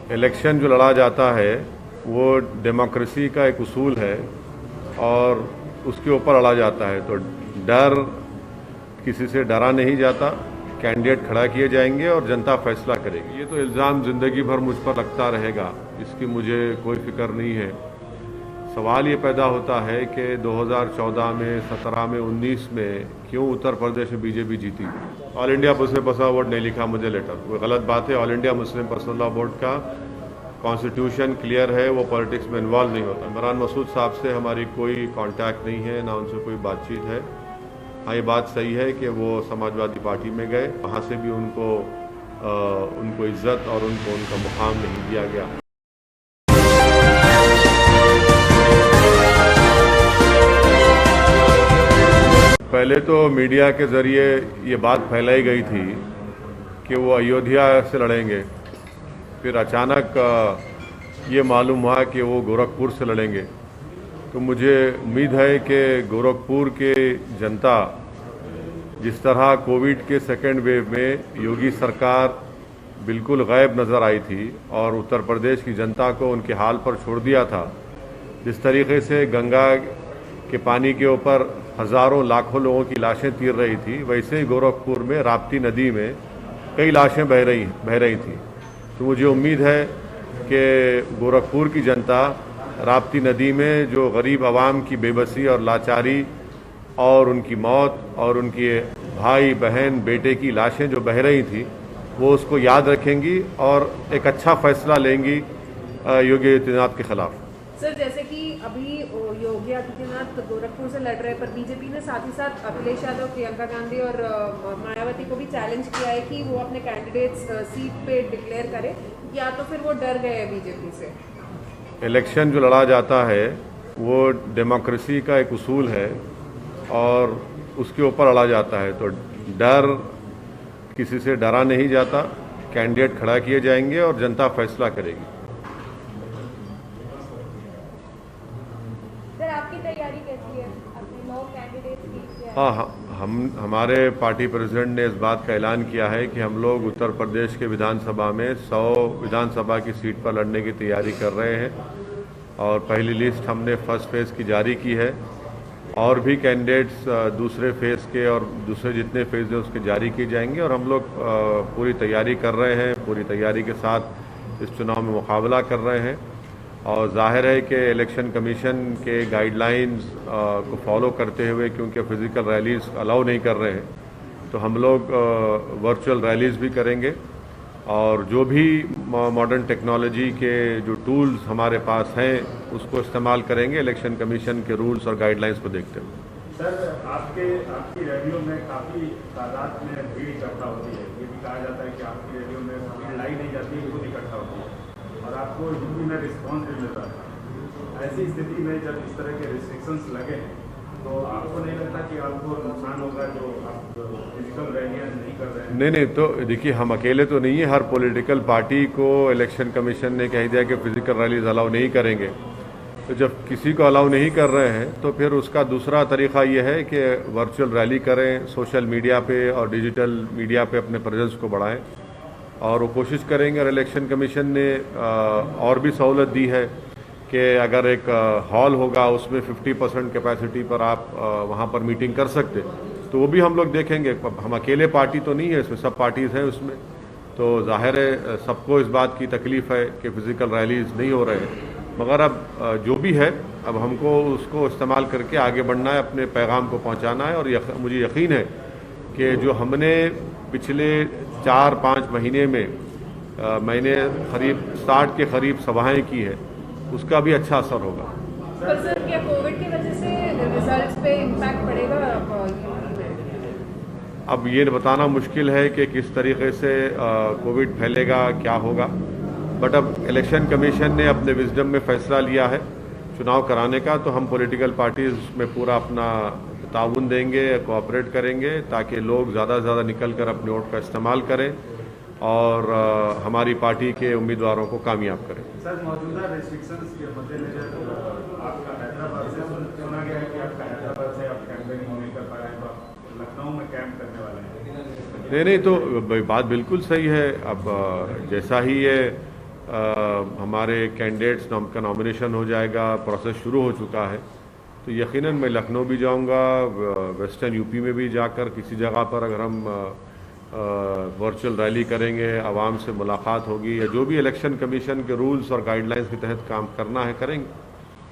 Election जो लड़ा जाता है वो डेमोक्रेसी का एक उसूल है और उसके ऊपर लड़ा जाता है। तो डर किसी से डरा नहीं जाता, कैंडिडेट खड़ा किए जाएंगे और जनता फैसला करेगी। ये तो इल्ज़ाम ज़िंदगी भर मुझ पर लगता रहेगा, इसकी मुझे कोई फिक्र नहीं है। सवाल ये पैदा होता है कि 2014 में, 17 में, 19 में क्यों उत्तर प्रदेश में बीजेपी जीती। All India Muslim personal board नहीं लिखा मुझे लेटर, वो गलत बात है। All India Muslim personal board का कॉन्स्टिट्यूशन क्लियर है, वो पॉलिटिक्स में इन्वॉल्व नहीं होता। इमरान मसूद साहब से हमारी कोई कांटेक्ट नहीं है, ना उनसे कोई बातचीत है। हाँ, ये बात सही है कि वो समाजवादी पार्टी में गए, वहाँ से भी उनको इज्जत और उनका मुकाम नहीं दिया गया। पहले तो मीडिया के ज़रिए ये बात फैलाई गई थी कि वो अयोध्या से लड़ेंगे, फिर अचानक ये मालूम हुआ कि वो गोरखपुर से लड़ेंगे। तो मुझे उम्मीद है कि गोरखपुर के जनता, जिस तरह कोविड के सेकेंड वेव में योगी सरकार बिल्कुल गायब नज़र आई थी और उत्तर प्रदेश की जनता को उनके हाल पर छोड़ दिया था, जिस तरीके से गंगा के पानी के ऊपर हज़ारों लाखों लोगों की लाशें तीर रही थी, वैसे ही गोरखपुर में राप्ती नदी में कई लाशें बह रही थी। तो मुझे उम्मीद है कि गोरखपुर की जनता राप्ती नदी में जो गरीब आवाम की बेबसी और लाचारी और उनकी मौत और उनके भाई बहन बेटे की लाशें जो बह रही थी, वो उसको याद रखेंगी और एक अच्छा फैसला लेंगी योगी आदित्यनाथ के खिलाफ। सर, जैसे कि अभी योगी आदित्यनाथ गोरखपुर से लड़ रहे हैं, पर बीजेपी ने साथ ही साथ अखिलेश यादव, प्रियंका गांधी और मायावती को भी चैलेंज किया है कि वो अपने कैंडिडेट्स सीट पे डिक्लेयर करें, या तो फिर वो डर गए हैं बीजेपी से। इलेक्शन जो लड़ा जाता है वो डेमोक्रेसी का एक उसूल है और उसके ऊपर लड़ा जाता है। तो डर किसी से डरा नहीं जाता, कैंडिडेट खड़ा किए जाएंगे और जनता फैसला करेगी। सर, आपकी तैयारी कैसी है अपने 9 कैंडिडेट की? हाँ, हमारे पार्टी प्रेसिडेंट ने इस बात का ऐलान किया है कि हम लोग उत्तर प्रदेश के विधानसभा में 100 विधानसभा की सीट पर लड़ने की तैयारी कर रहे हैं और पहली लिस्ट हमने फर्स्ट फेज़ की जारी की है और भी कैंडिडेट्स दूसरे फेज़ के और दूसरे जितने फेज़ हैं उसके जारी किए जाएंगे और हम लोग पूरी तैयारी कर रहे हैं, पूरी तैयारी के साथ इस चुनाव में मुकाबला कर रहे हैं। और जाहिर है कि इलेक्शन कमीशन के गाइडलाइंस को फॉलो करते हुए, क्योंकि फिज़िकल रैलीज़ अलाउ नहीं कर रहे हैं, तो हम लोग वर्चुअल रैलीज़ भी करेंगे और जो भी मॉडर्न टेक्नोलॉजी के जो टूल्स हमारे पास हैं उसको इस्तेमाल करेंगे इलेक्शन कमीशन के रूल्स और गाइडलाइंस को देखते हुए। सर, आपकी रैलियों में काफ़ी तादाद में भीड़ इकट्ठा होती है। ये भी कहा जाता है कि आपकी रैलियों में भीड़ लाई नहीं जाती, खुद इकट्ठा होती है और आपको यूपी में रिस्पॉन्स भी मिलता है। ऐसी स्थिति में जब इस तरह के रिस्ट्रिक्शंस लगे हैं, तो आपको नहीं लगता कि आपको नुकसान होगा जो आप फिजिकल रैलियाँ नहीं कर रहे हैं? नहीं, तो देखिए, हम अकेले तो नहीं है। हर पॉलिटिकल पार्टी को इलेक्शन कमीशन ने कह दिया कि फिजिकल रैलीज अलाउ नहीं करेंगे। तो जब किसी को अलाउ नहीं कर रहे हैं तो फिर उसका दूसरा तरीका ये है कि वर्चुअल रैली करें, सोशल मीडिया पे और डिजिटल मीडिया पे अपने प्रेजेंस को बढ़ाएं और वो कोशिश करेंगे। और इलेक्शन कमीशन ने और भी सहूलत दी है कि अगर एक हॉल होगा उसमें 50% कैपेसिटी पर आप वहाँ पर मीटिंग कर सकते, तो वो भी हम लोग देखेंगे। हम अकेले पार्टी तो नहीं है इसमें, सब पार्टीज हैं उसमें, तो जाहिर है सबको इस बात की तकलीफ़ है कि फ़िज़िकल रैलीज नहीं हो रहे हैं। मगर अब जो भी है, अब हमको उसको इस्तेमाल करके आगे बढ़ना है, अपने पैगाम को पहुँचाना है। और मुझे यकीन है कि जो हमने पिछले 4-5 महीने में मैंने करीब 60 के करीब सभाएँ की है, उसका भी अच्छा असर होगा। पर सर, क्या कोविड की वजह से रिजल्ट्स पे इम्पैक्ट पड़ेगा? अब ये बताना मुश्किल है कि किस तरीके से कोविड फैलेगा, क्या होगा। बट अब इलेक्शन कमीशन ने अपने विजडम में फैसला लिया है चुनाव कराने का, तो हम पॉलिटिकल पार्टीज में पूरा अपना ताउन देंगे, कोऑपरेट करेंगे ताकि लोग ज़्यादा से ज़्यादा निकल कर अपने वोट का इस्तेमाल करें और हमारी पार्टी के उम्मीदवारों को कामयाब करें। सर, मौजूदा रिस्ट्रिक्शंस के मद्देनजर आपका हैदराबाद से सुना गया है कि आपका हैदराबाद से आप कैंपेनिंग नहीं कर पा रहे हैं, तो लखनऊ में कैंप करने वाले हैं? नहीं, तो बात बिल्कुल सही है। अब जैसा ही ये हमारे कैंडिडेट्स का नॉमिनेशन हो जाएगा, प्रोसेस शुरू हो चुका है। तो यकीनन मैं लखनऊ भी जाऊंगा, वेस्टर्न यूपी में भी जाकर किसी जगह पर अगर हम वर्चुअल रैली करेंगे, आवाम से मुलाकात होगी, या जो भी इलेक्शन कमीशन के रूल्स और गाइडलाइंस के तहत काम करना है करेंगे।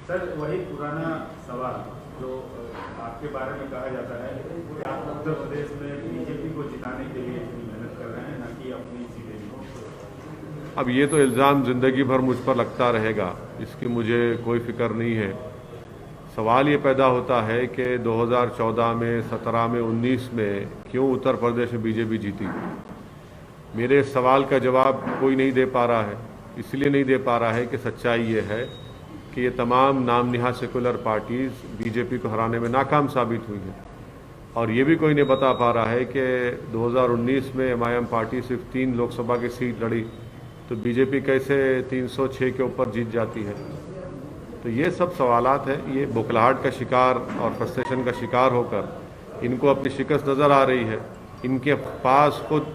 सर वही पुराना सवाल जो आपके बारे में कहा जाता है कि आप उत्तर प्रदेश में बीजेपी को जिताने के लिए इतनी मेहनत कर रहे हैं, न कि अपनी सीटें भी। अब ये तो इल्ज़ाम ज़िंदगी भर मुझ पर लगता रहेगा, इसकी मुझे कोई फिक्र नहीं है। सवाल ये पैदा होता है कि 2014 में, 17 में, 19 में क्यों उत्तर प्रदेश में बीजेपी जीती। मेरे सवाल का जवाब कोई नहीं दे पा रहा है। इसलिए नहीं दे पा रहा है कि सच्चाई ये है कि ये तमाम नाम निहा सेकुलर पार्टीज़ बीजेपी को हराने में नाकाम साबित हुई हैं। और ये भी कोई नहीं बता पा रहा है कि 2019 में MIM पार्टी सिर्फ 3 लोकसभा की सीट लड़ी, तो बीजेपी कैसे 306 के ऊपर जीत जाती है। तो ये सब सवालात हैं। ये बुखलाहट का शिकार और फ्रस्ट्रेशन का शिकार होकर इनको अपनी शिकस्त नज़र आ रही है। इनके पास खुद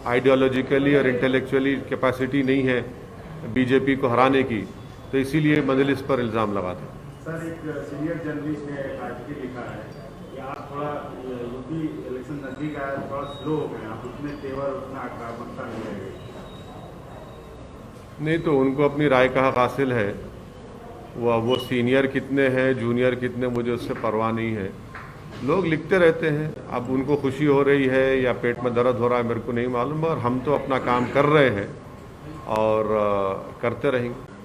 आइडियोलॉजिकली और इंटेलेक्चुअली कैपेसिटी नहीं है बीजेपी को हराने की, तो इसीलिए मजलिस पर इल्ज़ाम लगाते हैं। सर एक सीनियर जर्नलिस्ट ने आर्टिकल लिखा है कि आप थोड़ा यूपी इलेक्शन नजदीक आया, थोड़ा स्लो हो गए, आप उतने तेवर, उतना आक्रामकता नहीं रह गई। नहीं तो उनको अपनी राय का हक हासिल है। वो सीनियर कितने हैं, जूनियर कितने, मुझे उससे परवाह नहीं है। लोग लिखते रहते हैं, अब उनको खुशी हो रही है या पेट में दर्द हो रहा है मेरे को नहीं मालूम, और हम तो अपना काम कर रहे हैं और करते रहेंगे।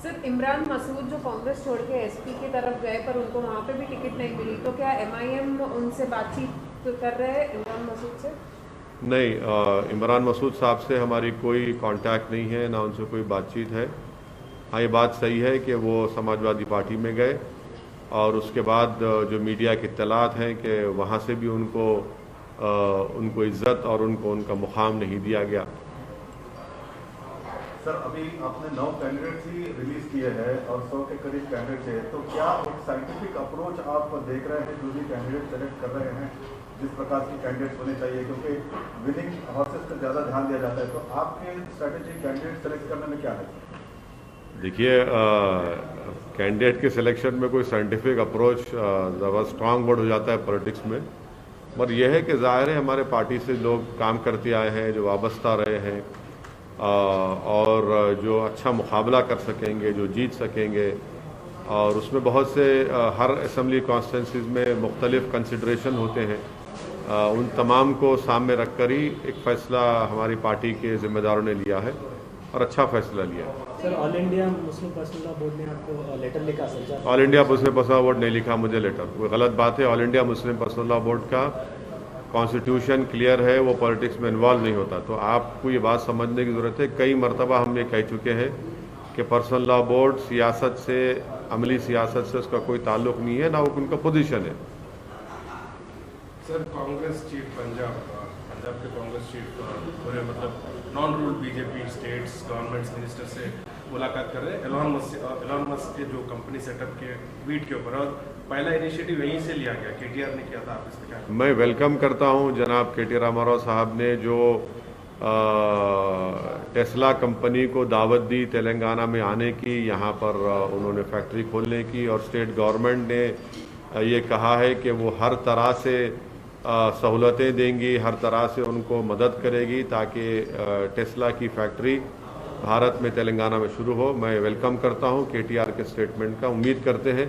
सर इमरान मसूद जो कांग्रेस छोड़ के SP की तरफ गए पर उनको वहाँ पे भी टिकट नहीं मिली, तो क्या MIM उनसे बातचीत कर रहे हैं इमरान मसूद से? नहीं, इमरान मसूद साहब से हमारी कोई कांटेक्ट नहीं है, ना उनसे कोई बातचीत है। हाँ, ये बात सही है कि वो समाजवादी पार्टी में गए और उसके बाद जो मीडिया की इत्तलात हैं कि वहाँ से भी उनको इज्जत और उनका मुकाम नहीं दिया गया। सर अभी आपने 9 कैंडिडेट्स ही रिलीज किए हैं और 100 के करीब कैंडिडेट्स हैं, तो क्या एक साइंटिफिक अप्रोच आप देख रहे हैं जो भी कैंडिडेट सेलेक्ट कर रहे हैं, जिस प्रकार के कैंडिडेट्स होने चाहिए, क्योंकि विनिंग हॉर्सेस पर ज़्यादा ध्यान दिया जाता है, तो आपके स्ट्रैटेजी कैंडिडेट सेलेक्ट करने में क्या है? देखिए, कैंडिडेट के सिलेक्शन में कोई साइंटिफिक अप्रोच ज़रा स्ट्रांग वर्ड हो जाता है पॉलिटिक्स में, पर यह है कि ज़ाहिर है हमारे पार्टी से लोग काम करते आए हैं, जो वाबस्ता रहे हैं और जो अच्छा मुकाबला कर सकेंगे, जो जीत सकेंगे। और उसमें बहुत से हर असम्बली कॉन्स्टिट्यूंसीज में मुख्तलिफ कंसिडरेशन होते हैं, उन तमाम को सामने रख कर ही एक फ़ैसला हमारी पार्टी के ज़िम्मेदारों ने लिया है और अच्छा फैसला लिया है। Sir all India Muslim personal law board ने आपको लेटर लिखा sir? All India Muslim personal law board ने लिखा मुझे लेटर, वो गलत बात है। All India Muslim personal law board का कॉन्स्टिट्यूशन क्लियर है, वो पॉलिटिक्स में इन्वॉल्व नहीं होता। तो आपको ये बात समझने की ज़रूरत है, कई मरतबा हम ये कह चुके हैं कि पर्सनल लॉ बोर्ड सियासत से, अमली सियासत से उसका कोई ताल्लुक़ नहीं है, ना वो उनका पोजीशन है। सर कांग्रेस चीफ पंजाब के कांग्रेस चीफ पूरे मतलब non rule BJP states governments minister से मुलाकात कर रहे हैं एलॉन मस्क के जो कंपनी सेटअप के ट्वीट के ऊपर, और पहला इनिशिएटिव यहीं से लिया गया, KTR ने किया था। आप इस पर क्या? मैं वेलकम करता हूं जनाब KT रामाराव साहब ने जो टेस्ला कंपनी को दावत दी तेलंगाना में आने की, यहाँ पर उन्होंने फैक्ट्री खोलने की, और स्टेट गवर्नमेंट ने ये कहा है कि वो हर तरह से सहूलतें देंगी, हर तरह से उनको मदद करेगी ताकि टेस्ला की फैक्ट्री भारत में तेलंगाना में शुरू हो। मैं वेलकम करता हूं KTR के स्टेटमेंट का। उम्मीद करते हैं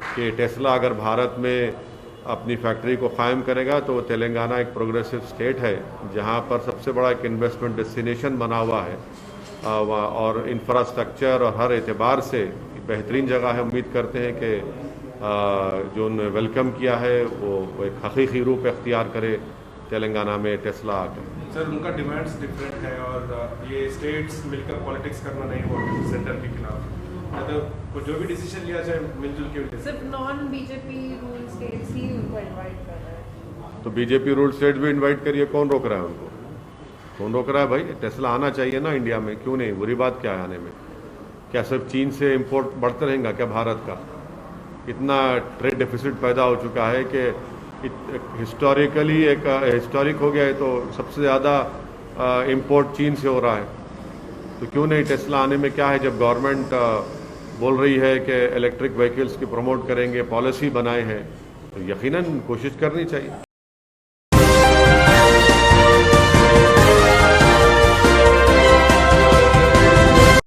कि टेस्ला अगर भारत में अपनी फैक्ट्री को कायम करेगा तो तेलंगाना एक प्रोग्रेसिव स्टेट है जहां पर सबसे बड़ा एक इन्वेस्टमेंट डेस्टिनेशन बना हुआ है और इंफ्रास्ट्रक्चर और हर एतबार से बेहतरीन जगह है। उम्मीद करते हैं कि जो उन्होंने वेलकम किया है वो एक हकीकी रूप अख्तियार करे तेलंगाना में टेस्ला आकर। सर उनका डिमांड्स डिफरेंट है और ये स्टेट्स मिलकर पॉलिटिक्स करना नहीं हो सेंटर के खिलाफ, तो जो भी डिसीजन लिया जाए मिलजुल के। सिर्फ नॉन बीजेपी रूल स्टेट्स ही उनको इनवाइट कर रहे हैं। तो बीजेपी रूल स्टेट्स भी इनवाइट करिए, कौन रोक रहा है उनको? कौन रोक रहा है भाई? टेस्ला आना चाहिए ना इंडिया में, क्यों नहीं? बुरी बात क्या है आने में? क्या सिर्फ चीन से इंपोर्ट बढ़ते रहेगा क्या भारत का? इतना ट्रेड डेफिसिट पैदा हो चुका है कि हिस्टोरिकली हिस्टोरिक हो गया है, तो सबसे ज़्यादा इंपोर्ट चीन से हो रहा है। तो क्यों नहीं टेस्ला आने में क्या है, जब गवर्नमेंट बोल रही है कि इलेक्ट्रिक व्हीकल्स की प्रमोट करेंगे, पॉलिसी बनाए हैं, तो यकीनन कोशिश करनी चाहिए।